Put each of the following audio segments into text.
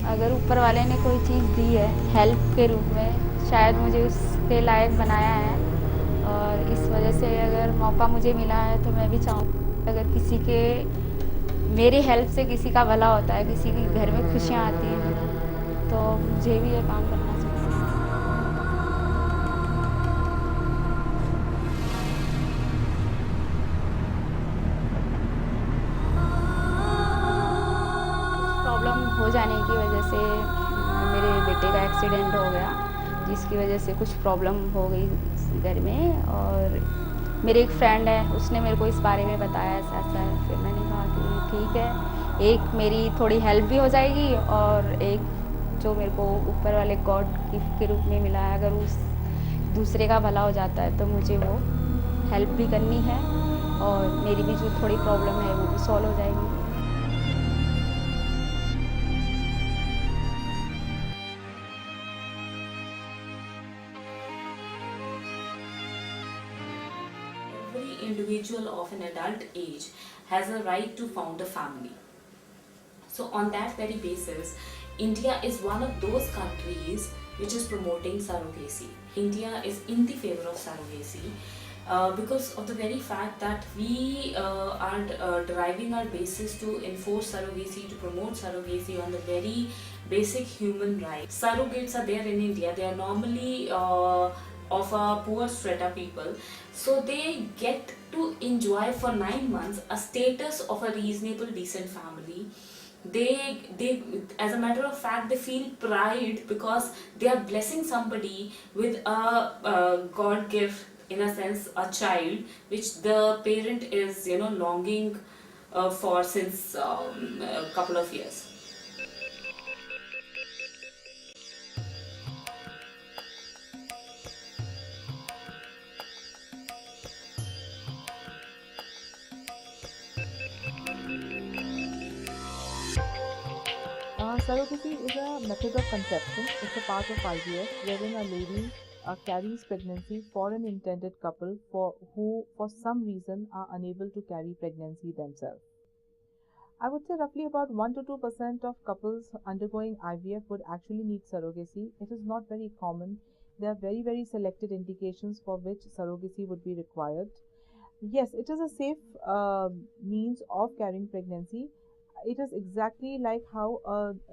अगर ऊपर वाले ने कोई चीज़ दी है हेल्प के रूप में, शायद मुझे उसके लायक बनाया है, और इस वजह से अगर मौका मुझे मिला है तो मैं भी चाहूँ अगर किसी के मेरी हेल्प से किसी का भला होता है, किसी के घर में खुशियाँ आती हैं, तो मुझे भी ये काम करना चाहिए। प्रॉब्लम हो जाने की वजह से मेरे बेटे का एक्सीडेंट हो गया, जिसकी वजह से कुछ प्रॉब्लम हो गई घर में। और मेरे एक फ्रेंड है, उसने मेरे को इस बारे में बताया ऐसा ऐसा है। फिर मैंने कहा कि ठीक है, एक मेरी थोड़ी हेल्प भी हो जाएगी, और एक जो मेरे को ऊपर वाले गॉड गिफ्ट के रूप में मिला है, अगर उस दूसरे का भला हो जाता है तो मुझे वो हेल्प भी करनी है, और मेरी भी जो थोड़ी प्रॉब्लम है वो भी सॉल्व हो जाएगी। Every individual of an adult age has a right to found a family. So, on that very basis, India is one of those countries which is promoting surrogacy. India is in the favor of surrogacy because of the very fact that we are deriving our basis to enforce surrogacy, to promote surrogacy on the very basic human rights. Surrogates are there in India, they are normally of a poor strata people, so they get to enjoy for 9 months a status of a reasonable decent family. They as a matter of fact they feel pride because they are blessing somebody with a god gift, in a sense a child which the parent is longing for since a couple of years. Surrogacy is a method of conception. It's a part of IVF wherein a lady carries pregnancy for an intended couple who, for some reason, are unable to carry pregnancy themselves. I would say roughly about 1 to 2% of couples undergoing IVF would actually need surrogacy. It is not very common. There are very, very selected indications for which surrogacy would be required. Yes, it is a safe means of carrying pregnancy. It is exactly like how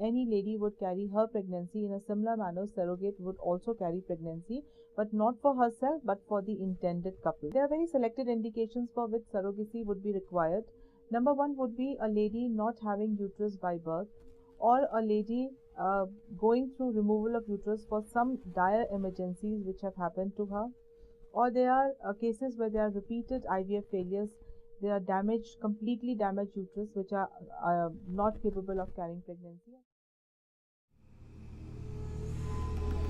any lady would carry her pregnancy. In a similar manner, surrogate would also carry pregnancy, but not for herself, but for the intended couple. There are very selected indications for which surrogacy would be required. Number one would be a lady not having uterus by birth, or a lady going through removal of uterus for some dire emergencies which have happened to her, or there are cases where there are repeated IVF failures. There are damaged, completely damaged uterus which are not capable of carrying pregnancy.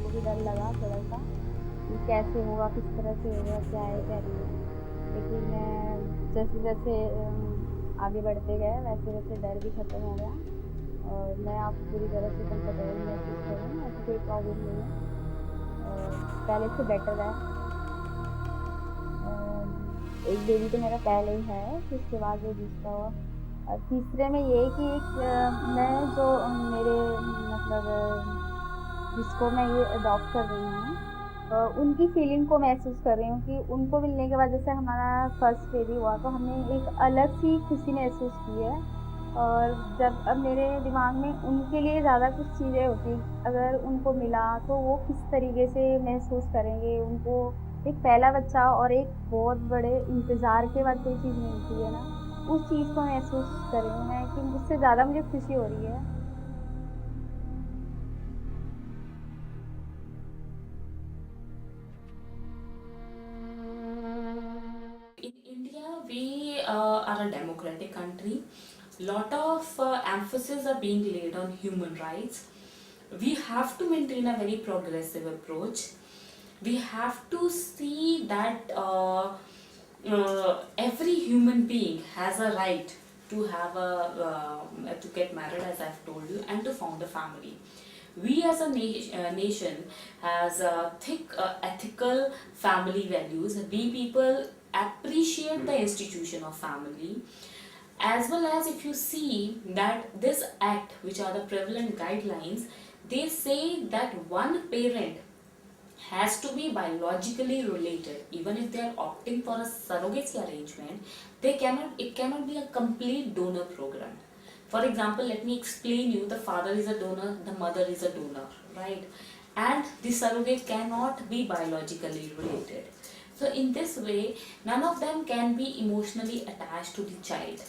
को भी डर लगा थोड़ा सा कि कैसे होगा, किस तरह से होगा, क्या है क्या नहीं है। लेकिन जैसे जैसे आगे बढ़ते गए वैसे वैसे डर भी खत्म हो गया, और मैं आप पूरी तरह से कंफर्टेबल महसूस कर रही हूँ, ऐसी कोई प्रॉब्लम नहीं है, और पहले से बेटर है। एक बेबी तो मेरा पहले ही है, फिर उसके बाद वो दूसरा हुआ। और तीसरे में ये कि मैं जो मेरे मतलब जिसको मैं ये अडॉप्ट कर रही हूँ, उनकी फीलिंग को महसूस कर रही हूँ कि उनको मिलने के बाद जैसे हमारा फर्स्ट बेबी हुआ तो हमने एक अलग सी खुशी महसूस की है। और जब अब मेरे दिमाग में उनके लिए ज़्यादा कुछ चीज़ें होती, अगर उनको मिला तो वो किस तरीके से महसूस करेंगे। उनको एक पहला बच्चा और एक बहुत बड़े इंतज़ार के बाद कोई चीज़ मिलती है ना, उस चीज़ को महसूस कर रही हूँ मैं कि उससे ज़्यादा मुझे खुशी हो रही है। In India, we are a democratic country. Lot of emphasis are being laid on human rights. We have to maintain a very progressive approach. We have to see that every human being has a right to have to get married, as I've told you, and to found a family. We as a nation has thick ethical family values. We people appreciate the institution of family. As well as if you see that this act, which are the prevalent guidelines, they say that one parent has to be biologically related. Even if they are opting for a surrogacy arrangement, it cannot be a complete donor program. For example, let me explain you, the father is a donor, the mother is a donor, right? And the surrogate cannot be biologically related. So in this way, none of them can be emotionally attached to the child.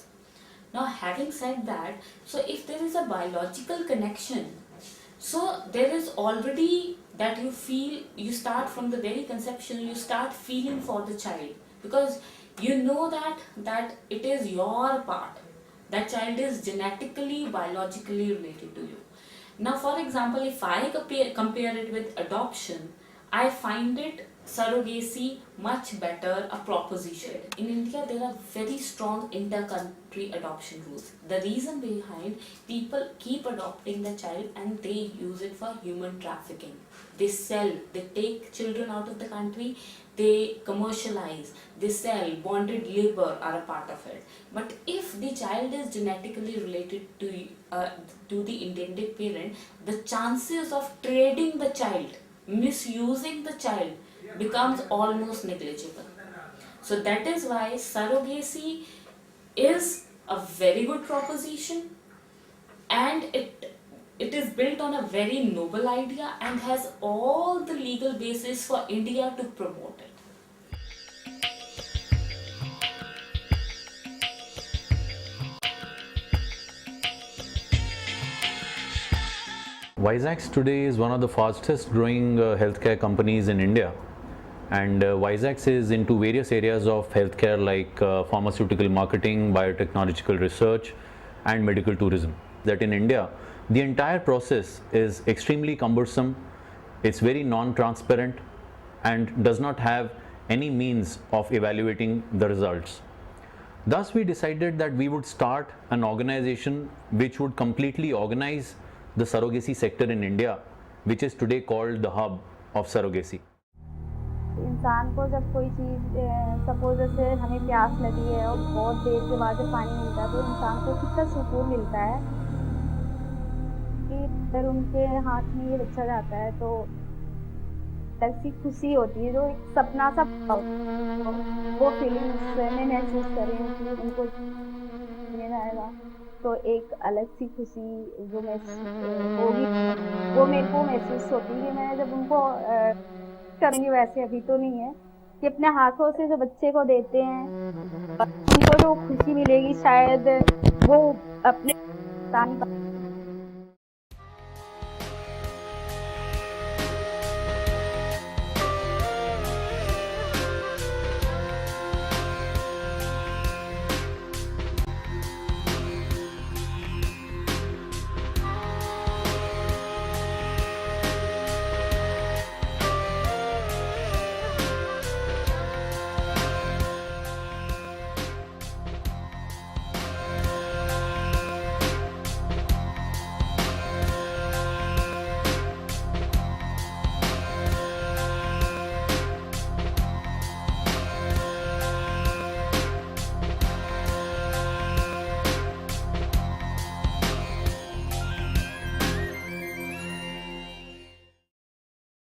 Now, having said that, so if there is a biological connection, so there is already that you feel, you start from the very conception, you start feeling for the child, because you know that it is your part. That child is genetically, biologically related to you. Now, for example, if I compare it with adoption, I find it surrogacy much better a proposition. In India, there are very strong inter-country adoption rules. The reason behind, people keep adopting the child and they use it for human trafficking. They sell, they take children out of the country, they commercialize, they sell, bonded labor are a part of it. But if the child is genetically related to the intended parent, the chances of trading the child, misusing the child, becomes almost negligible. So that is why surrogacy is a very good proposition, and it is built on a very noble idea and has all the legal basis for India to promote it. Vizag today is one of the fastest growing healthcare companies in India, and Vizag is into various areas of healthcare like pharmaceutical marketing, biotechnological research and medical tourism. That in India, the entire process is extremely cumbersome, it's very non-transparent and does not have any means of evaluating the results. Thus, we decided that we would start an organization which would completely organize the surrogacy sector in India, which is today called the hub of surrogacy. इंसान को जब कोई चीज़ suppose जैसे हमें प्यास लगी है और बहुत देर के बाद जब पानी मिलता है तो इंसान को कितना सुकून मिलता है कि अगर उनके हाथ में ये बच्चा जाता है तो अलग सी खुशी होती है, जो एक सपना सा वो फीलिंग्स में महसूस करें कि उनको मिल जाएगा तो एक अलग सी खुशी जो होगी वो मेरे को महसूस होती है कि मैं जब उनको करेंगे, वैसे अभी तो नहीं है कि अपने हाथों से जो बच्चे को देते हैं उनको जो खुशी मिलेगी शायद वो अपने